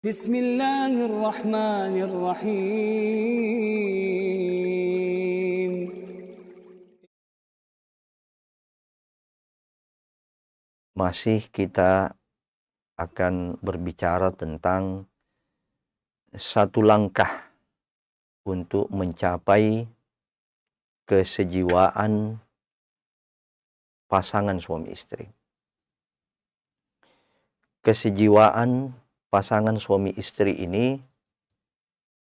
بسم الله الرحمن الرحيم. Masih kita akan berbicara tentang satu langkah untuk mencapai kesejiwaan pasangan suami istri. Kesejiwaan pasangan suami istri ini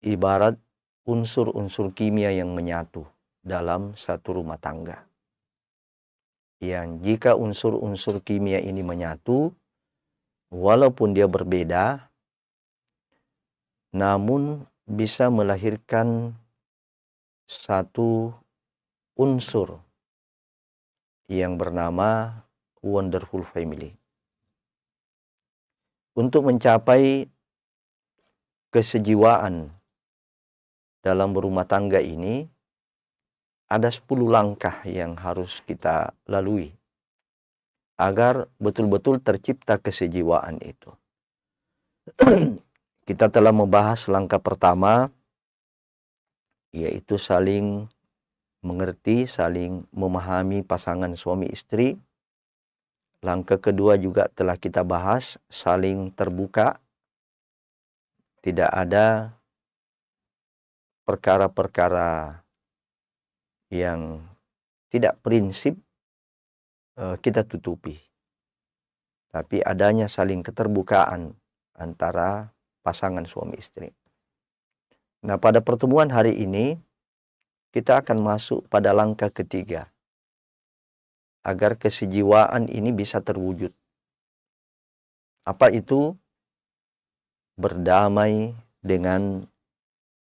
ibarat unsur-unsur kimia yang menyatu dalam satu rumah tangga. Yang jika unsur-unsur kimia ini menyatu, walaupun dia berbeda, namun bisa melahirkan satu unsur yang bernama wonderful family. Untuk mencapai kesejiwaan dalam berumah tangga ini, ada 10 langkah yang harus kita lalui agar betul-betul tercipta kesejiwaan itu. Kita telah membahas langkah pertama, yaitu saling mengerti, saling memahami pasangan suami istri. Langkah kedua juga telah kita bahas, saling terbuka. Tidak ada perkara-perkara yang tidak prinsip kita tutupi. Tapi adanya saling keterbukaan antara pasangan suami istri. Nah, pada pertemuan hari ini, kita akan masuk pada langkah ketiga, agar kesejiwaan ini bisa terwujud. Apa itu? Berdamai dengan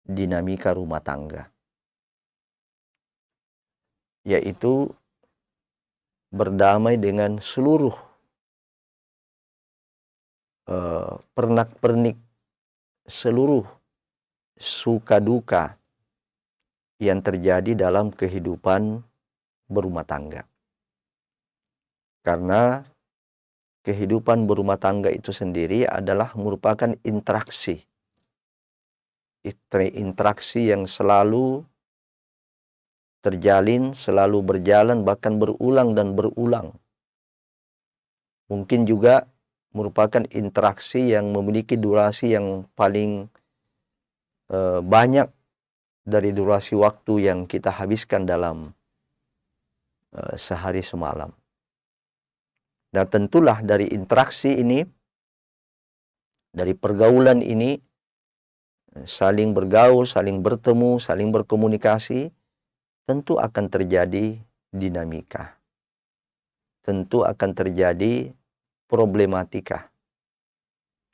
dinamika rumah tangga. Yaitu berdamai dengan seluruh pernak-pernik, seluruh suka duka yang terjadi dalam kehidupan berumah tangga. Karena kehidupan berumah tangga itu sendiri adalah merupakan interaksi yang selalu terjalin, selalu berjalan, bahkan berulang dan berulang. Mungkin juga merupakan interaksi yang memiliki durasi yang paling banyak dari durasi waktu yang kita habiskan dalam sehari semalam. Nah, tentulah dari interaksi ini, dari pergaulan ini, saling bergaul, saling bertemu, saling berkomunikasi, tentu akan terjadi dinamika. Tentu akan terjadi problematika.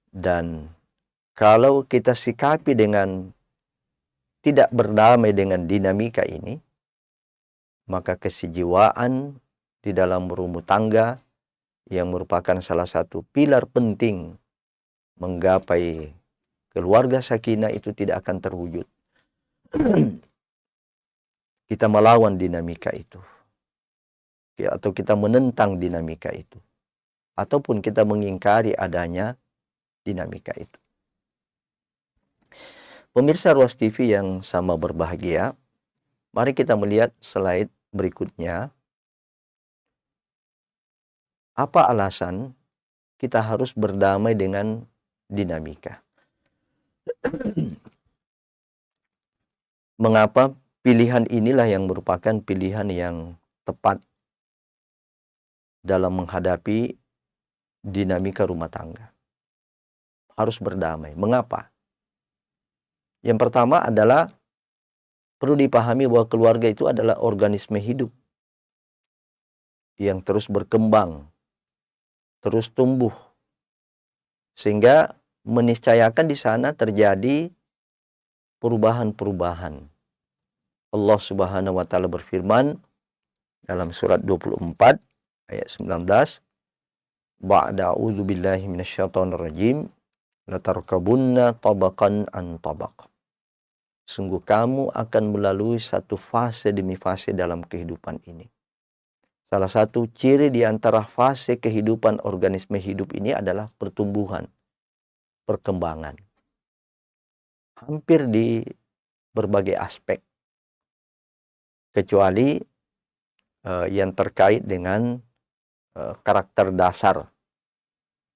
Dan kalau kita sikapi dengan tidak berdamai dengan dinamika ini, maka kesejiwaan di dalam berumah tangga yang merupakan salah satu pilar penting menggapai keluarga sakinah itu tidak akan terwujud. Kita melawan dinamika itu, atau kita menentang dinamika itu, ataupun kita mengingkari adanya dinamika itu. Pemirsa Ruas TV yang sama berbahagia, mari kita melihat slide berikutnya. Apa alasan kita harus berdamai dengan dinamika? Mengapa pilihan inilah yang merupakan pilihan yang tepat dalam menghadapi dinamika rumah tangga? Harus berdamai. Mengapa? Yang pertama adalah perlu dipahami bahwa keluarga itu adalah organisme hidup yang terus berkembang, terus tumbuh, sehingga meniscayakan di sana terjadi perubahan-perubahan. Allah Subhanahu wa taala berfirman dalam surat 24 ayat 19, ba'da a'udzu billahi minasyaitonir rajim, latarkabunna tabaqan an tabaq. Sungguh kamu akan melalui satu fase demi fase dalam kehidupan ini. Salah satu ciri di antara fase kehidupan organisme hidup ini adalah pertumbuhan. perkembangan. Hampir di berbagai aspek. Kecuali yang terkait dengan karakter dasar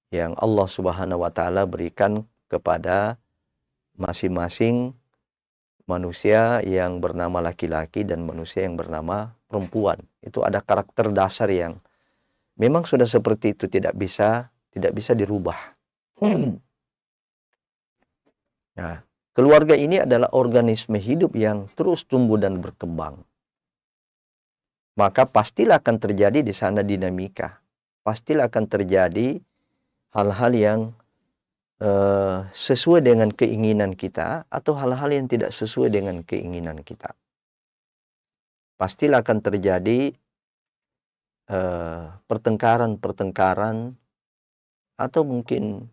yang Allah Subhanahu wa taala berikan kepada masing-masing manusia yang bernama laki-laki dan manusia yang bernama perempuan. Itu ada karakter dasar yang memang sudah seperti itu, tidak bisa dirubah. Nah, keluarga ini adalah organisme hidup yang terus tumbuh dan berkembang. Maka pastilah akan terjadi di sana dinamika. Pastilah akan terjadi hal-hal yang sesuai dengan keinginan kita atau hal-hal yang tidak sesuai dengan keinginan kita. Pastilah akan terjadi pertengkaran-pertengkaran atau mungkin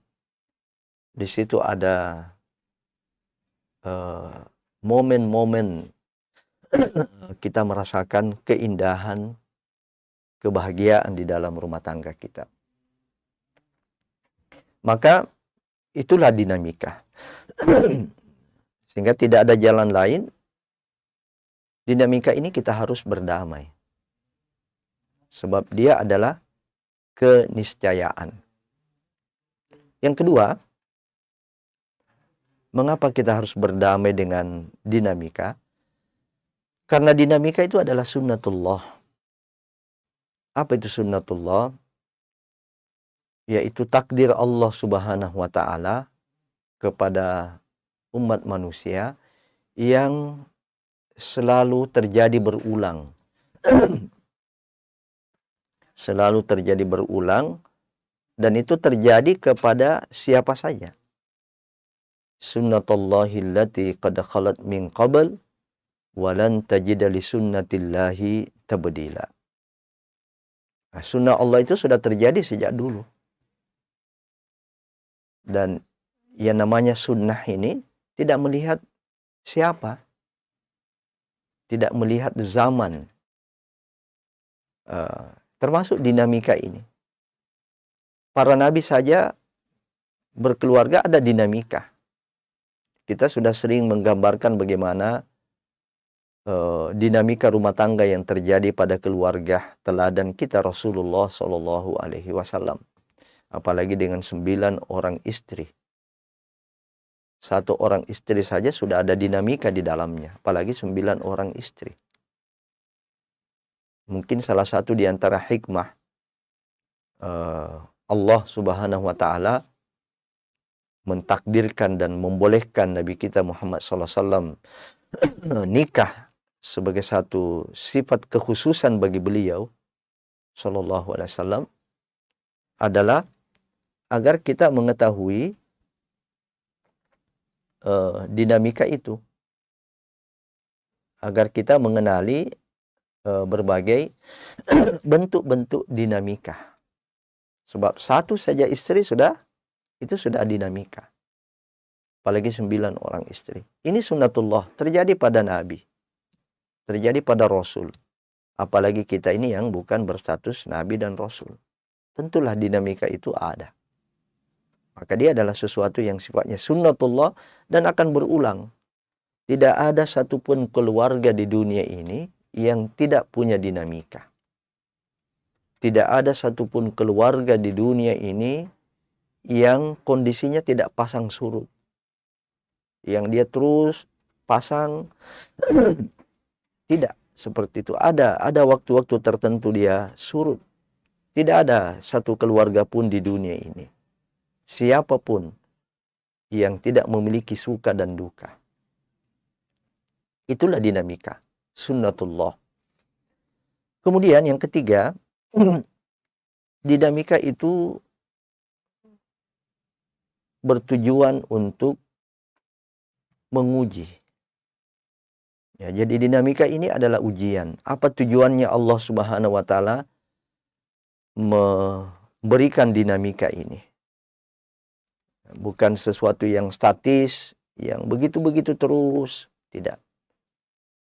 di situ ada momen-momen kita merasakan keindahan, kebahagiaan di dalam rumah tangga kita. Maka itulah dinamika. Sehingga tidak ada jalan lain. Dinamika ini kita harus berdamai. Sebab dia adalah keniscayaan. Yang kedua, mengapa kita harus berdamai dengan dinamika? Karena dinamika itu adalah sunnatullah. Apa itu sunnatullah? Yaitu takdir Allah Subhanahu wa taala kepada umat manusia yang selalu terjadi berulang. Selalu terjadi berulang, dan itu terjadi kepada siapa saja. Sunnatullahi allati qad khalat min qabl walan tajida li sunnatillahi tabdila. Nah, sunnah Allah itu sudah terjadi sejak dulu. Dan yang namanya sunnah ini tidak melihat siapa. Tidak melihat zaman. Termasuk dinamika ini. Para nabi saja berkeluarga ada dinamika. Kita sudah sering menggambarkan bagaimana dinamika rumah tangga yang terjadi pada keluarga teladan kita Rasulullah Shallallahu Alaihi Wasallam, apalagi dengan 9 orang istri. 1 orang istri saja sudah ada dinamika di dalamnya, apalagi 9 orang istri. Mungkin salah satu di antara hikmah Allah Subhanahu Wa Taala mentakdirkan dan membolehkan Nabi kita Muhammad Sallallahu Alaihi Wasallam nikah sebagai satu sifat kekhususan bagi beliau Sallallahu Alaihi Wasallam adalah agar kita mengetahui dinamika itu, agar kita mengenali berbagai bentuk-bentuk dinamika. Sebab 1 saja istri sudah dinamika, apalagi 9 orang istri. Ini sunnatullah, terjadi pada Nabi, terjadi pada Rasul. Apalagi kita ini yang bukan berstatus Nabi dan Rasul. Tentulah dinamika itu ada. Maka dia adalah sesuatu yang sifatnya sunnatullah dan akan berulang. Tidak ada satupun keluarga di dunia ini yang tidak punya dinamika. Tidak ada satupun keluarga di dunia ini yang kondisinya tidak pasang surut. Yang dia terus pasang. Tidak seperti itu. Ada waktu-waktu tertentu dia surut. Tidak ada satu keluarga pun di dunia ini, siapapun, yang tidak memiliki suka dan duka. Itulah dinamika, sunnatullah. Kemudian yang ketiga, dinamika itu bertujuan untuk menguji. Ya, jadi dinamika ini adalah ujian. Apa tujuannya Allah Subhanahu wa taala memberikan dinamika ini? Bukan sesuatu yang statis, yang begitu-begitu terus, tidak.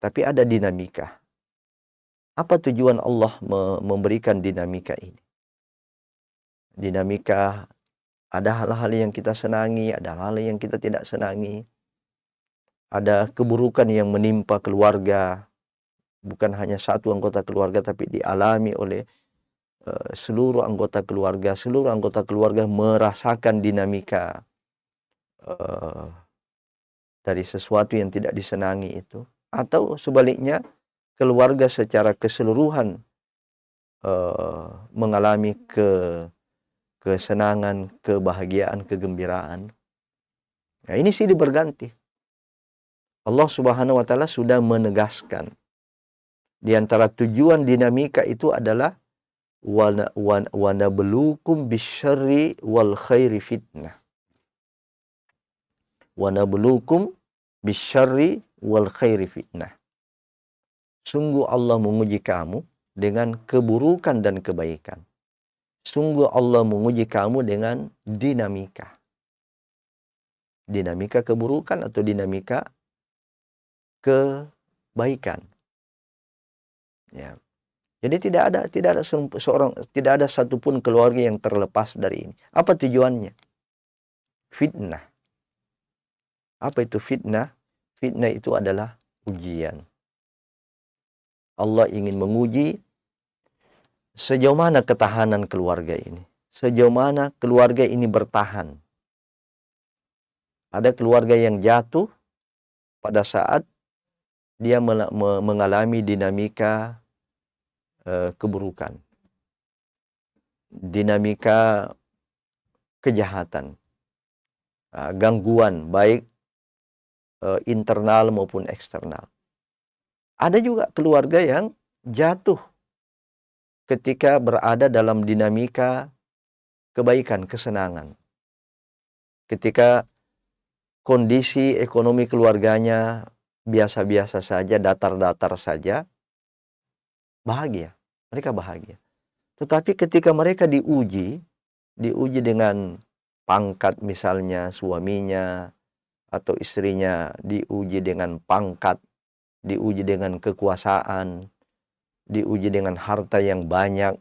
Tapi ada dinamika. Apa tujuan Allah memberikan dinamika ini? Dinamika Ada hal-hal yang kita senangi, ada hal yang kita tidak senangi. Ada keburukan yang menimpa keluarga, bukan hanya satu anggota keluarga, tapi dialami oleh seluruh anggota keluarga. Seluruh anggota keluarga merasakan dinamika dari sesuatu yang tidak disenangi itu. Atau sebaliknya, keluarga secara keseluruhan mengalami kesenangan, kebahagiaan, kegembiraan. Nah, ini silih berganti. Allah Subhanahu wa taala sudah menegaskan di antara tujuan dinamika itu adalah wa nabluukum bisyarri wal khairi fitnah. Wa nabluukum bisyarri wal khairi fitnah. Sungguh Allah menguji kamu dengan keburukan dan kebaikan. Sungguh Allah menguji kamu dengan dinamika. Dinamika keburukan atau dinamika kebaikan. Ya. Jadi tidak ada satupun keluarga yang terlepas dari ini. Apa tujuannya? Fitnah. Apa itu fitnah? Fitnah itu adalah ujian. Allah ingin menguji sejauh mana ketahanan keluarga ini. Sejauh mana keluarga ini bertahan. Ada keluarga yang jatuh pada saat dia mengalami dinamika keburukan, dinamika kejahatan, gangguan baik internal maupun eksternal. Ada juga keluarga yang jatuh ketika berada dalam dinamika kebaikan, kesenangan. Ketika kondisi ekonomi keluarganya biasa-biasa saja, datar-datar saja, bahagia. Mereka bahagia. Tetapi ketika mereka diuji dengan pangkat misalnya suaminya atau istrinya, diuji dengan pangkat, diuji dengan kekuasaan, diuji dengan harta yang banyak.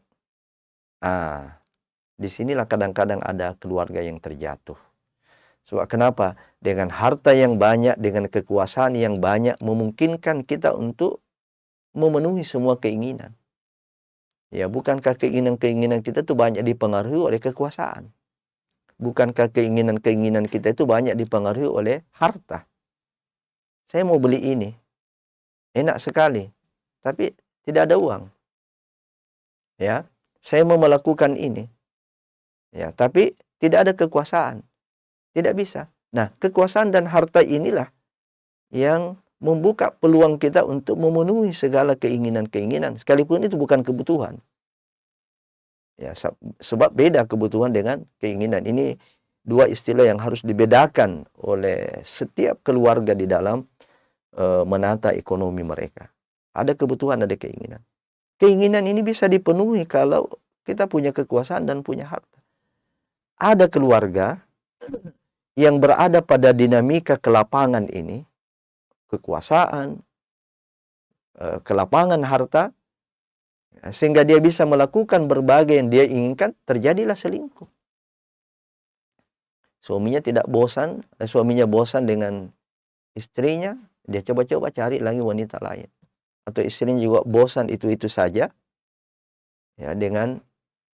Disinilah kadang-kadang ada keluarga yang terjatuh. Sebab kenapa? Dengan harta yang banyak, dengan kekuasaan yang banyak, memungkinkan kita untuk memenuhi semua keinginan. Ya, bukankah keinginan-keinginan kita itu banyak dipengaruhi oleh kekuasaan? Bukankah keinginan-keinginan kita itu banyak dipengaruhi oleh harta? Saya mau beli ini, enak sekali, tapi tidak ada uang. Ya, saya mau melakukan ini, ya, tapi tidak ada kekuasaan. Tidak bisa. Nah, kekuasaan dan harta inilah yang membuka peluang kita untuk memenuhi segala keinginan-keinginan, sekalipun itu bukan kebutuhan. Ya, sebab beda kebutuhan dengan keinginan. Ini dua istilah yang harus dibedakan oleh setiap keluarga di dalam menata ekonomi mereka. Ada kebutuhan, ada keinginan. Keinginan ini bisa dipenuhi kalau kita punya kekuasaan dan punya harta. Ada keluarga yang berada pada dinamika kelapangan ini, kekuasaan, kelapangan harta, sehingga dia bisa melakukan berbagai yang dia inginkan, terjadilah selingkuh. Suaminya bosan dengan istrinya, dia coba-coba cari lagi wanita lain. Atau istrinya juga bosan itu-itu saja, ya, dengan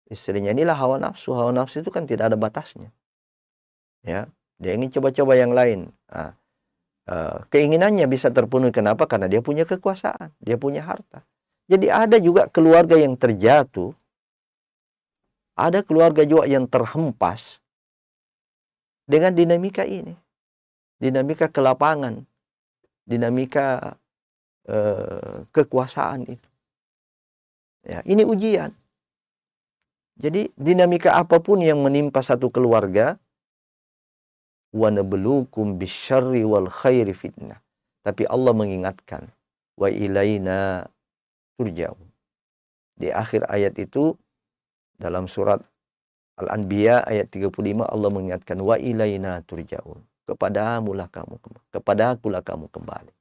istrinya. Inilah hawa nafsu. Hawa nafsu itu kan tidak ada batasnya. Ya, dia ingin coba-coba yang lain. Keinginannya bisa terpenuhi. Kenapa? Karena dia punya kekuasaan, dia punya harta. Jadi ada juga keluarga yang terjatuh, ada keluarga juga yang terhempas dengan dinamika ini, dinamika kelapangan, dinamika kekuasaan itu. Ya, ini ujian. Jadi dinamika apapun yang menimpa satu keluarga, wa nabluukum bisyarri wal khairi fitnah. Tapi Allah mengingatkan, wa ilaina turja'un. Di akhir ayat itu, dalam surat Al-Anbiya ayat 35, Allah mengingatkan, wa ilaina turja'un. Kepadakulah kamu kembali.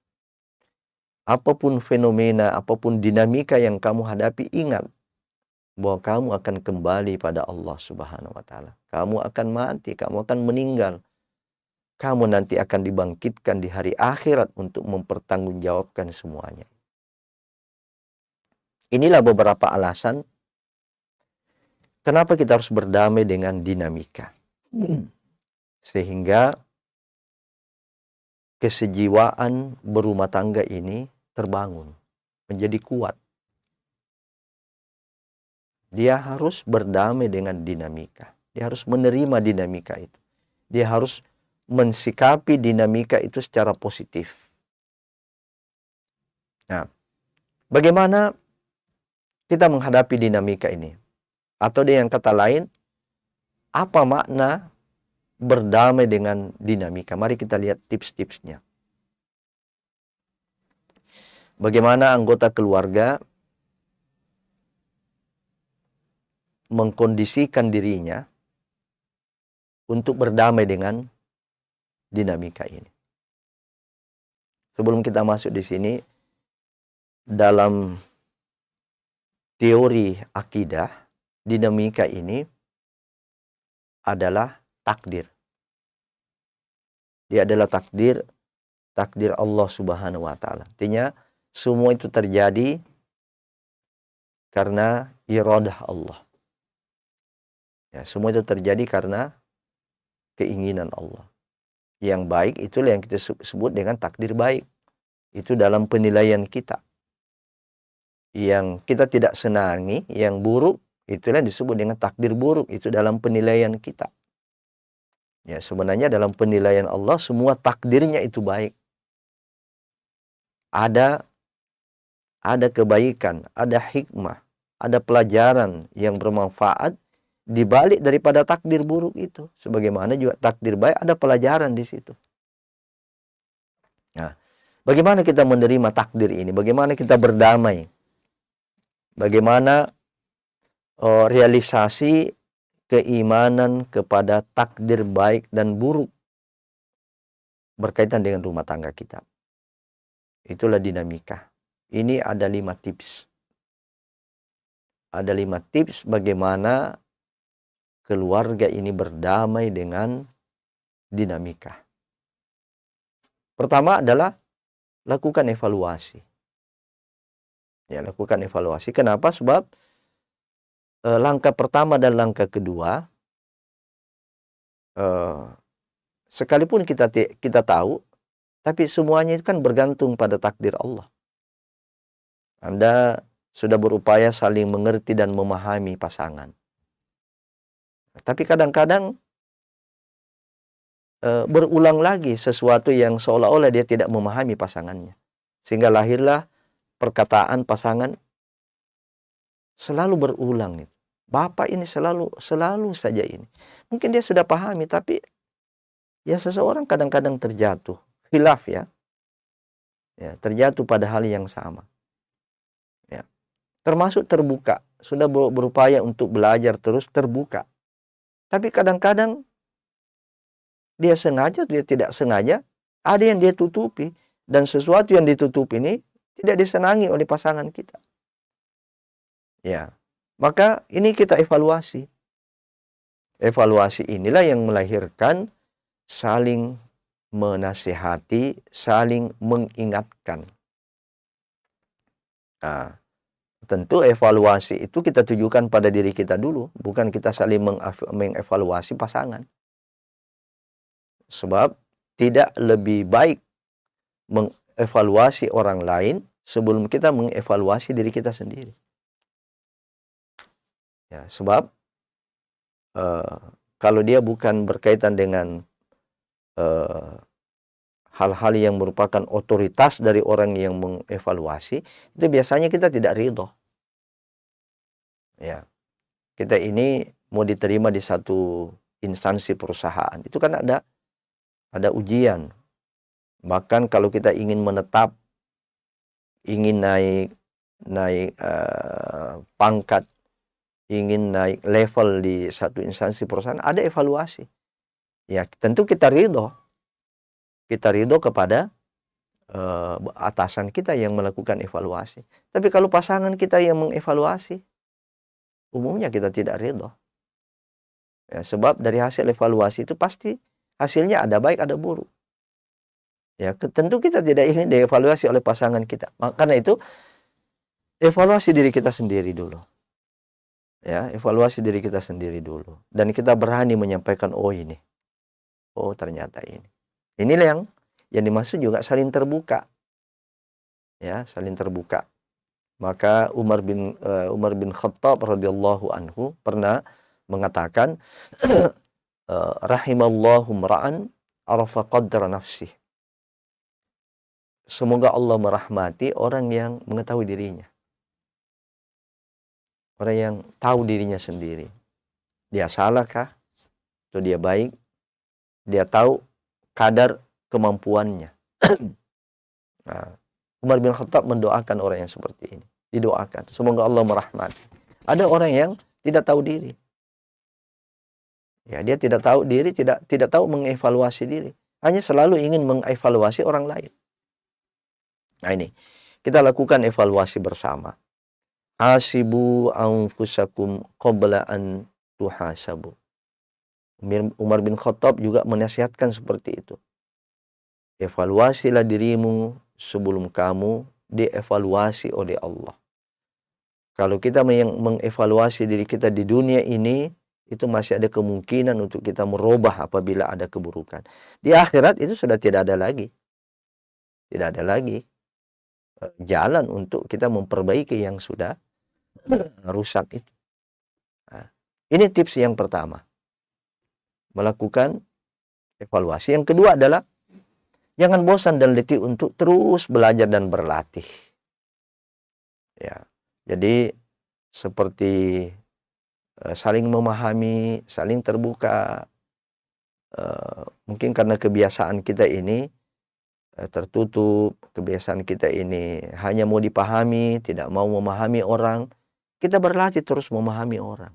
Apapun fenomena, apapun dinamika yang kamu hadapi, ingat, bahwa kamu akan kembali pada Allah Subhanahu wa taala. Kamu akan mati, kamu akan meninggal. Kamu nanti akan dibangkitkan di hari akhirat untuk mempertanggungjawabkan semuanya. Inilah beberapa alasan kenapa kita harus berdamai dengan dinamika. Sehingga kesejiwaan berumah tangga ini terbangun, menjadi kuat. Dia harus berdamai dengan dinamika. Dia harus menerima dinamika itu. Dia harus mensikapi dinamika itu secara positif. Nah, bagaimana kita menghadapi dinamika ini? Atau dengan kata lain, apa makna berdamai dengan dinamika? Mari kita lihat tips-tipsnya. Bagaimana anggota keluarga mengkondisikan dirinya untuk berdamai dengan dinamika ini. Sebelum kita masuk di sini, dalam teori akidah, dinamika ini adalah takdir. Dia adalah takdir Allah Subhanahu wa taala. Artinya semua itu terjadi karena iradah Allah. Ya, semua itu terjadi karena keinginan Allah. Yang baik itulah yang kita sebut dengan takdir baik. Itu dalam penilaian kita. Yang kita tidak senangi, yang buruk, itulah yang disebut dengan takdir buruk. Itu dalam penilaian kita. Ya, sebenarnya dalam penilaian Allah semua takdirnya itu baik. Ada kebaikan, ada hikmah, ada pelajaran yang bermanfaat di balik daripada takdir buruk itu. Sebagaimana juga takdir baik ada pelajaran di situ. Nah, bagaimana kita menerima takdir ini? Bagaimana kita berdamai? Bagaimana realisasi keimanan kepada takdir baik dan buruk berkaitan dengan rumah tangga kita? Itulah dinamika. Ini ada 5 tips. Ada 5 tips bagaimana keluarga ini berdamai dengan dinamika. Pertama adalah lakukan evaluasi. Ya, lakukan evaluasi. Kenapa? Sebab langkah pertama dan langkah kedua, sekalipun kita tahu, tapi semuanya itu kan bergantung pada takdir Allah. Anda sudah berupaya saling mengerti dan memahami pasangan. Tapi kadang-kadang berulang lagi sesuatu yang seolah-olah dia tidak memahami pasangannya. Sehingga lahirlah perkataan pasangan selalu berulang. Bapak ini selalu saja ini. Mungkin dia sudah pahami, tapi ya seseorang kadang-kadang terjatuh. Khilaf ya. Ya, terjatuh pada hal yang sama. Ya. Termasuk terbuka. Sudah berupaya untuk belajar terus terbuka. Tapi kadang-kadang dia sengaja, dia tidak sengaja, ada yang dia tutupi. Dan sesuatu yang ditutupi ini tidak disenangi oleh pasangan kita. Ya, maka ini kita evaluasi. Evaluasi inilah yang melahirkan saling menasihati, saling mengingatkan. Nah, tentu evaluasi itu kita tujukan pada diri kita dulu, bukan kita saling mengevaluasi pasangan. Sebab tidak lebih baik mengevaluasi orang lain sebelum kita mengevaluasi diri kita sendiri. Ya, sebab kalau dia bukan berkaitan dengan hal-hal yang merupakan otoritas dari orang yang mengevaluasi, itu biasanya kita tidak ridho. Ya, kita ini mau diterima di satu instansi perusahaan, itu kan ada ujian. Bahkan kalau kita ingin menetap, ingin naik pangkat, ingin naik level di satu instansi perusahaan, ada evaluasi. Ya, tentu kita ridho. Kita ridho kepada atasan kita yang melakukan evaluasi. Tapi kalau pasangan kita yang mengevaluasi, umumnya kita tidak ridho. Ya, sebab dari hasil evaluasi itu pasti hasilnya ada baik ada buruk. Ya, tentu kita tidak ingin dievaluasi oleh pasangan kita. Karena itu evaluasi diri kita sendiri dulu. Ya, evaluasi diri kita sendiri dulu. Dan kita berani menyampaikan, oh ini. Oh, ternyata ini. Inilah yang dimaksud juga saling terbuka. Ya, saling terbuka. Maka Umar bin Khattab radhiyallahu anhu pernah mengatakan, rahimallahu mra'an arafa qadra nafsih. Semoga Allah merahmati orang yang mengetahui dirinya. Orang yang tahu dirinya sendiri. Dia salahkah? Atau dia baik? Dia tahu kadar kemampuannya. Nah, Umar bin Khattab mendoakan orang yang seperti ini. Didoakan. Semoga Allah merahmati. Ada orang yang tidak tahu diri. Ya, dia tidak tahu diri, tidak tahu mengevaluasi diri. Hanya selalu ingin mengevaluasi orang lain. Nah ini, kita lakukan evaluasi bersama. Hasibu anfusakum qabla an tuhasabu. Umar bin Khattab juga menasihatkan seperti itu. Evaluasilah dirimu sebelum kamu dievaluasi oleh Allah. Kalau kita mengevaluasi diri kita di dunia ini, itu masih ada kemungkinan untuk kita merubah apabila ada keburukan. Di akhirat itu sudah tidak ada lagi. Tidak ada lagi jalan untuk kita memperbaiki yang sudah rusak itu. Nah, ini tips yang pertama. Melakukan evaluasi. Yang kedua adalah jangan bosan dan letih untuk terus belajar dan berlatih. Ya. Jadi seperti saling memahami, saling terbuka. Mungkin karena kebiasaan kita ini tertutup, kebiasaan kita ini hanya mau dipahami, tidak mau memahami orang. Kita berlatih terus memahami orang.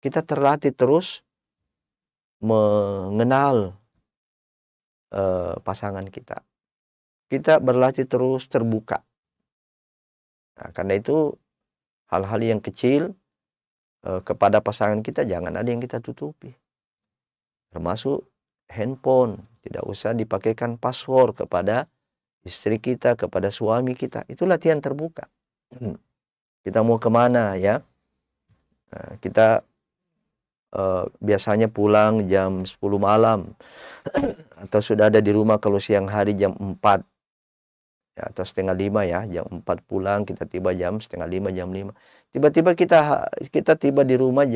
Kita terlatih terus mengenal pasangan kita. Kita berlatih terus terbuka. Nah, karena itu hal-hal yang kecil kepada pasangan kita jangan ada yang kita tutupi. Termasuk handphone. Tidak usah dipakaikan password kepada istri kita, kepada suami kita. Itu latihan terbuka. Kita mau kemana ya? Kita biasanya pulang jam 10 malam. Atau sudah ada di rumah kalau siang hari jam 4. Ya, atau setengah 5 ya. Jam 4 pulang, kita tiba jam setengah 5, jam 5. Tiba-tiba kita tiba di rumah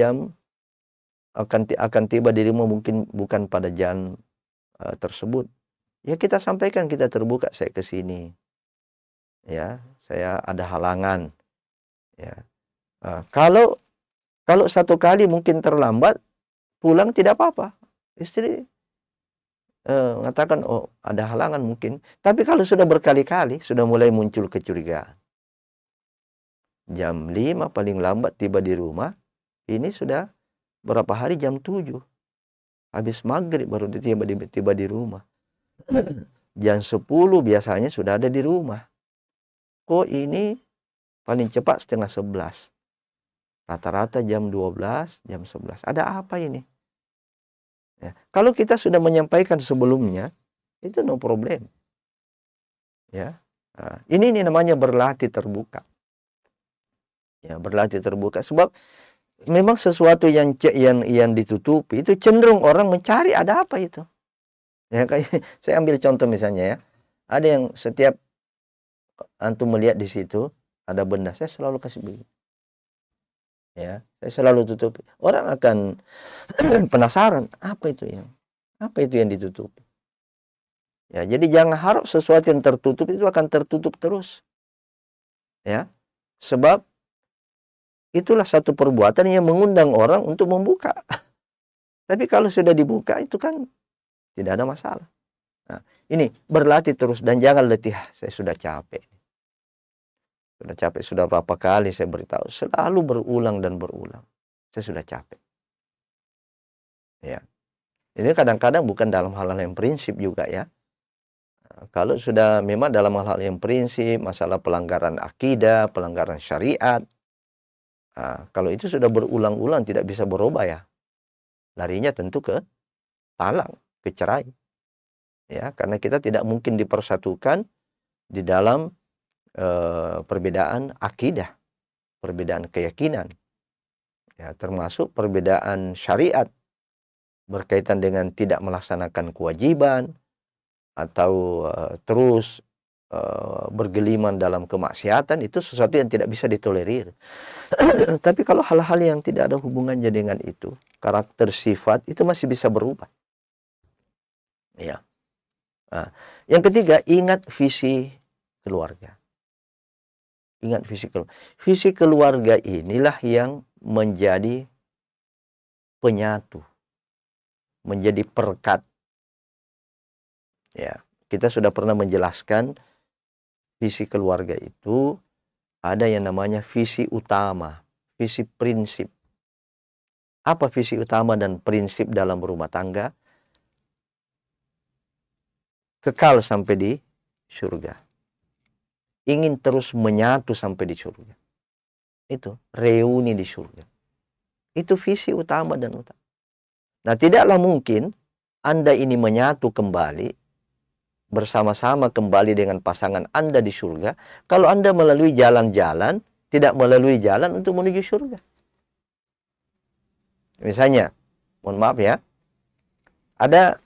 akan tiba di rumah mungkin bukan pada jam tersebut. Ya kita sampaikan, kita terbuka, saya ke sini. Ya, saya ada halangan. Ya. Kalau satu kali mungkin terlambat pulang tidak apa-apa. Istri mengatakan, oh ada halangan mungkin. Tapi kalau sudah berkali-kali, sudah mulai muncul kecurigaan. Jam 5 paling lambat tiba di rumah, ini sudah berapa hari jam 7. Habis maghrib baru tiba di rumah. Jam 10 biasanya sudah ada di rumah. Kok ini paling cepat setengah 11. Rata-rata jam 12, jam 11. Ada apa ini? Ya. Kalau kita sudah menyampaikan sebelumnya, itu no problem. Ya. Nah, ini namanya berlatih terbuka. Ya, berlatih terbuka. Sebab memang sesuatu yang ditutupi itu cenderung orang mencari ada apa itu. Ya, kayak saya ambil contoh misalnya ya. Ada yang setiap antum melihat di situ ada benda, saya selalu kasih begini. Ya, saya selalu tutupi. Orang akan penasaran, apa itu yang ditutupi. Ya, jadi jangan harap sesuatu yang tertutup itu akan tertutup terus. Ya. Sebab itulah satu perbuatan yang mengundang orang untuk membuka. Tapi kalau sudah dibuka itu kan tidak ada masalah. Nah, ini berlatih terus dan jangan letih. Saya sudah capek. Sudah capek, sudah berapa kali saya beritahu. Selalu berulang dan berulang. Saya sudah capek. Ya. Ini kadang-kadang bukan dalam hal-hal yang prinsip juga ya. Nah, kalau sudah memang dalam hal-hal yang prinsip, masalah pelanggaran akidah, pelanggaran syariat, Nah, kalau itu sudah berulang-ulang tidak bisa berubah ya, larinya tentu ke talak, ke cerai. Ya, karena kita tidak mungkin dipersatukan di dalam perbedaan akidah, perbedaan keyakinan, ya, termasuk perbedaan syariat berkaitan dengan tidak melaksanakan kewajiban atau terus bergeliman dalam kemaksiatan, itu sesuatu yang tidak bisa ditolerir. Tapi kalau hal-hal yang tidak ada hubungannya dengan itu, karakter sifat itu masih bisa berubah. Ya. Nah, yang ketiga, ingat visi keluarga. Ingat visi keluarga. Visi keluarga inilah yang menjadi penyatu, menjadi perekat. Ya, kita sudah pernah menjelaskan visi keluarga itu ada yang namanya visi utama, visi prinsip. Apa visi utama dan prinsip dalam rumah tangga? Kekal sampai di surga. Ingin terus menyatu sampai di surga. Itu reuni di surga. Itu visi utama dan utama. Nah, tidaklah mungkin Anda ini menyatu kembali, bersama-sama kembali dengan pasangan Anda di surga, kalau Anda melalui jalan-jalan, tidak melalui jalan untuk menuju surga. Misalnya, mohon maaf ya, ada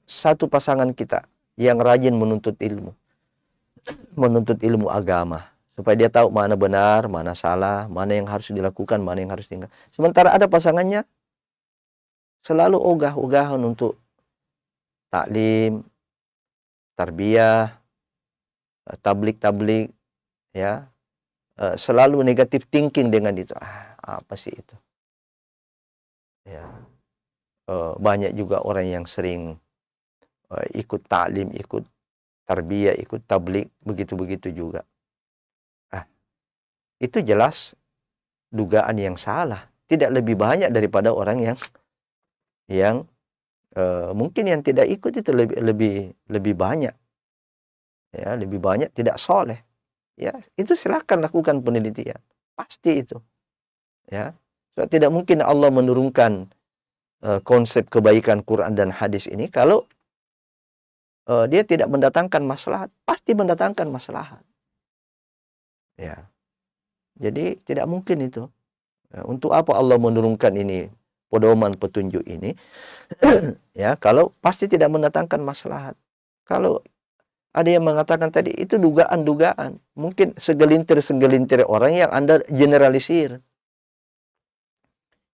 satu pasangan kita yang rajin menuntut ilmu agama, supaya dia tahu mana benar, mana salah, mana yang harus dilakukan, mana yang harus tinggal. Sementara ada pasangannya selalu ogah-ogahan untuk taklim, tarbiyah, tablik, ya, selalu negatif thinking dengan itu. Apa sih itu? Ya, banyak juga orang yang sering ikut taklim, ikut tarbiyah, ikut tablik, begitu-begitu juga. Itu jelas dugaan yang salah. Tidak lebih banyak daripada orang yang mungkin yang tidak ikut itu lebih banyak. Ya, lebih banyak tidak soleh. Ya, itu silakan lakukan penelitian. Pasti itu. Ya. So, tidak mungkin Allah menurunkan konsep kebaikan Quran dan hadis ini kalau dia tidak mendatangkan maslahat. Pasti mendatangkan maslahat. Ya. Jadi tidak mungkin itu. Ya, untuk apa Allah menurunkan ini, pedoman petunjuk ini? Ya, kalau pasti tidak mendatangkan maslahat. Kalau ada yang mengatakan tadi itu dugaan-dugaan, mungkin segelintir orang yang Anda generalisir.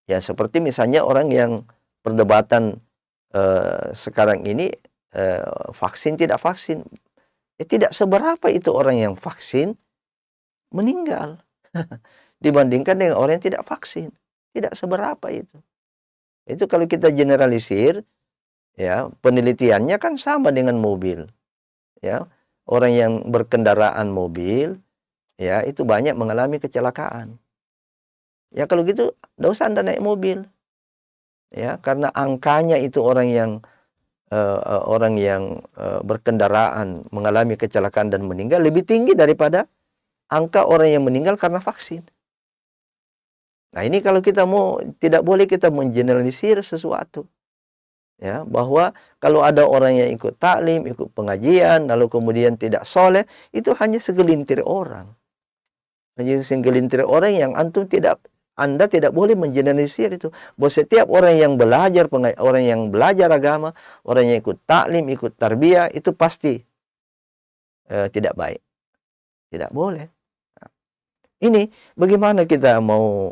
Ya, seperti misalnya orang yang perdebatan sekarang ini vaksin tidak vaksin. Tidak seberapa itu orang yang vaksin meninggal dibandingkan dengan orang yang tidak vaksin. Tidak seberapa itu. Itu kalau kita generalisir, ya, penelitiannya kan sama dengan mobil. Ya, orang yang berkendaraan mobil, ya, itu banyak mengalami kecelakaan. Ya, kalau gitu tidak usah Anda naik mobil. Ya, karena angkanya itu orang yang berkendaraan mengalami kecelakaan dan meninggal lebih tinggi daripada angka orang yang meninggal karena vaksin. Nah, ini kalau kita tidak boleh kita mengeneralisir sesuatu. Ya, bahwa kalau ada orang yang ikut taklim, ikut pengajian, lalu kemudian tidak soleh, itu hanya segelintir orang. Hanya segelintir orang yang Anda tidak boleh mengeneralisir itu. Bahwa setiap orang yang belajar agama, orang yang ikut taklim, ikut tarbiyah, itu pasti tidak baik. Tidak boleh. Ini bagaimana kita mau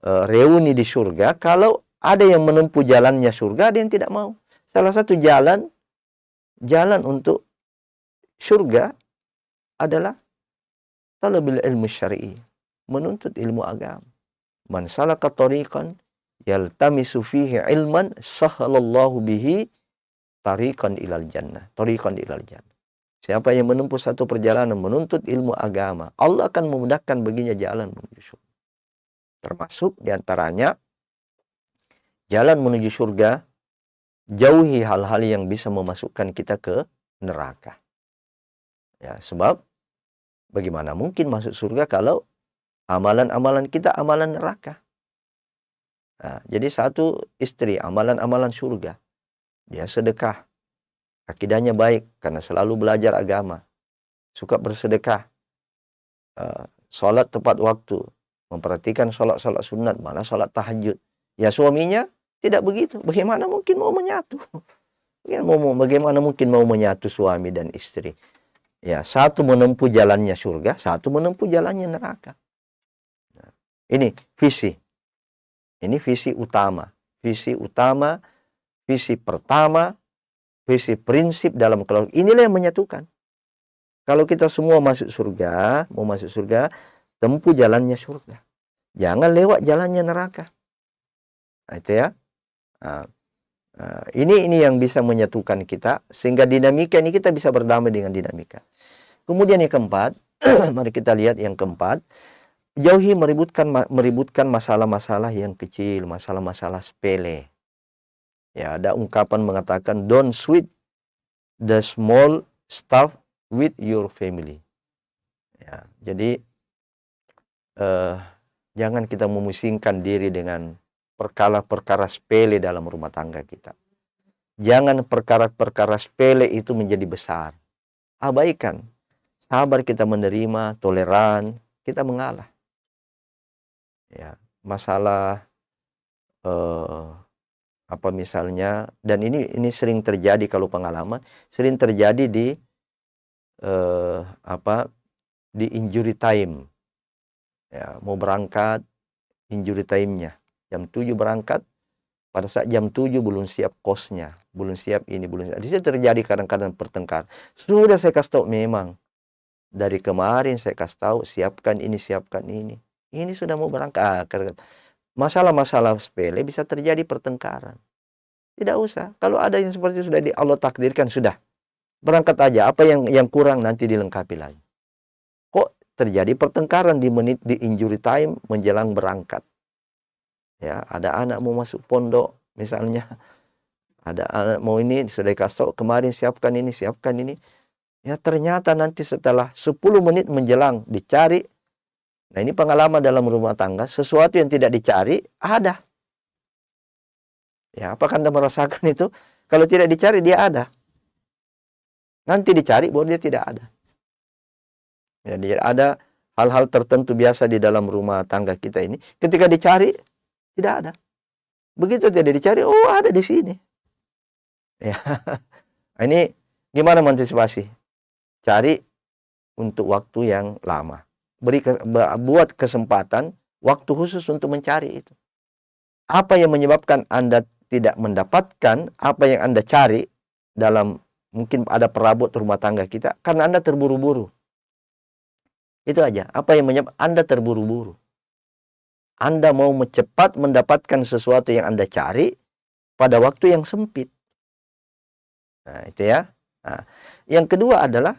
reuni di surga kalau ada yang menempuh jalannya surga, ada yang tidak mau. Salah satu jalan untuk surga adalah talabil ilmu syar'i, menuntut ilmu agama. Man salaka tariqan yaltamisu fihi ilman sahhalallahu bihi tariqan ilal jannah. Siapa yang menempuh satu perjalanan menuntut ilmu agama, Allah akan memudahkan baginya jalan menuju surga. Termasuk diantaranya jalan menuju surga, jauhi hal-hal yang bisa memasukkan kita ke neraka. Ya, sebab bagaimana mungkin masuk surga kalau Amalan-amalan kita amalan neraka. Nah, jadi satu istri amalan-amalan surga. Dia sedekah. Akidahnya baik karena selalu belajar agama. Suka bersedekah. Sholat tepat waktu. Memperhatikan sholat-sholat sunat, mana sholat tahajud. Ya suaminya tidak begitu. Bagaimana mungkin mau menyatu? Bagaimana mungkin mau menyatu suami dan istri? Ya, satu menempuh jalannya surga, satu menempuh jalannya neraka. Nah, ini visi. Ini visi utama. Visi utama, visi pertama, visi prinsip dalam keluarga. Inilah yang menyatukan. Kalau kita semua masuk surga, mau masuk surga, tempuh jalannya surga. Jangan lewat jalannya neraka. Nah, itu ya. Ini yang bisa menyatukan kita, sehingga dinamika ini kita bisa berdamai dengan dinamika. Kemudian yang keempat, mari kita lihat yang keempat, jauhi meributkan masalah-masalah yang kecil, masalah-masalah sepele. Ya, ada ungkapan mengatakan don't sweat the small stuff with your family. Ya, jadi jangan kita memusingkan diri dengan perkara-perkara sepele dalam rumah tangga kita. Jangan perkara-perkara sepele itu menjadi besar. Abaikan. Sabar kita menerima, toleran, kita mengalah. Ya, masalah apa misalnya, dan ini sering terjadi kalau pengalaman, sering terjadi di di injury time. Ya, mau berangkat, injury time-nya jam 7 berangkat, pada saat jam 7 belum siap kosnya, belum siap ini, belum siap. Di situ terjadi kadang-kadang pertengkar. Sudah saya kasih tahu, memang dari kemarin saya kasih tahu siapkan ini, siapkan ini. Ini sudah mau berangkat. Masalah-masalah sepele bisa terjadi pertengkaran. Tidak usah. Kalau ada yang seperti itu sudah Allah takdirkan, sudah. Berangkat aja. Apa yang kurang nanti dilengkapi lagi. Kok terjadi pertengkaran di injury time menjelang berangkat? Ya, ada anak mau masuk pondok misalnya. Ada anak mau ini, sudah dikasih tahu kemarin siapkan ini, siapkan ini. Ya, ternyata nanti setelah 10 menit menjelang dicari. Nah, ini pengalaman dalam rumah tangga, sesuatu yang tidak dicari ada. Ya, apakah Anda merasakan itu? Kalau tidak dicari dia ada. Nanti dicari baru dia tidak ada. Ya, dia ada hal-hal tertentu biasa di dalam rumah tangga kita ini. Ketika dicari tidak ada. Begitu tidak dicari, oh ada di sini. Ya, ini gimana mengantisipasi? Cari untuk waktu yang lama. Buat kesempatan, waktu khusus untuk mencari itu. Apa yang menyebabkan Anda tidak mendapatkan apa yang Anda cari dalam mungkin ada perabot rumah tangga kita, karena Anda terburu-buru. Itu aja. Apa yang menyebabkan Anda terburu-buru? Anda mau cepat mendapatkan sesuatu yang Anda cari pada waktu yang sempit. Nah, itu ya. Nah, yang kedua adalah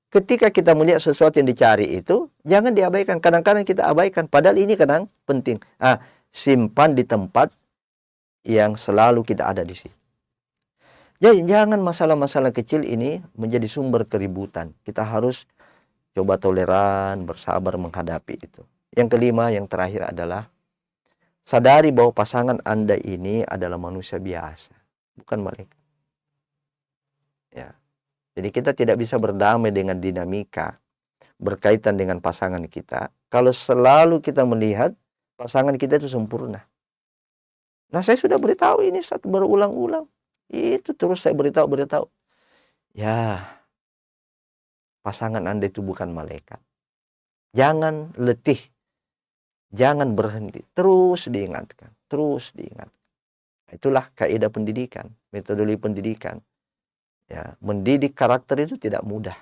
ketika kita melihat sesuatu yang dicari itu, jangan diabaikan. Kadang-kadang kita abaikan, padahal ini kadang penting. Simpan di tempat yang selalu kita ada di situ. Jadi jangan masalah-masalah kecil ini menjadi sumber keributan. Kita harus coba toleran, bersabar menghadapi itu. Yang kelima, yang terakhir adalah sadari bahwa pasangan Anda ini adalah manusia biasa, bukan malaikat. Ya. Jadi kita tidak bisa berdamai dengan dinamika berkaitan dengan pasangan kita kalau selalu kita melihat pasangan kita itu sempurna. Nah, saya sudah beritahu ini satu berulang-ulang. Itu terus saya beritahu. Ya, pasangan Anda itu bukan malaikat. Jangan letih. Jangan berhenti. Terus diingatkan. Itulah kaidah pendidikan, metodologi pendidikan. Ya, mendidik karakter itu tidak mudah.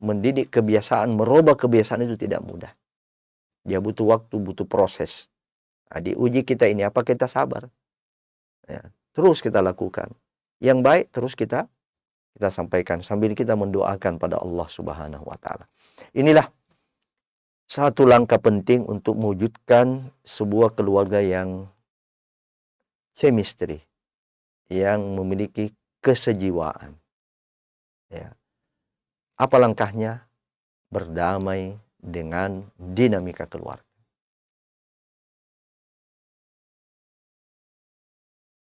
Mendidik kebiasaan, merubah kebiasaan itu tidak mudah. Dia butuh waktu, butuh proses. Nah, diuji kita ini, apa kita sabar? Ya, terus kita lakukan. Yang baik terus kita sampaikan sambil kita mendoakan pada Allah Subhanahu wa taala. Inilah satu langkah penting untuk mewujudkan sebuah keluarga yang chemistry, yang memiliki kesejiwaan. Ya. Apa langkahnya? Berdamai dengan dinamika keluarga.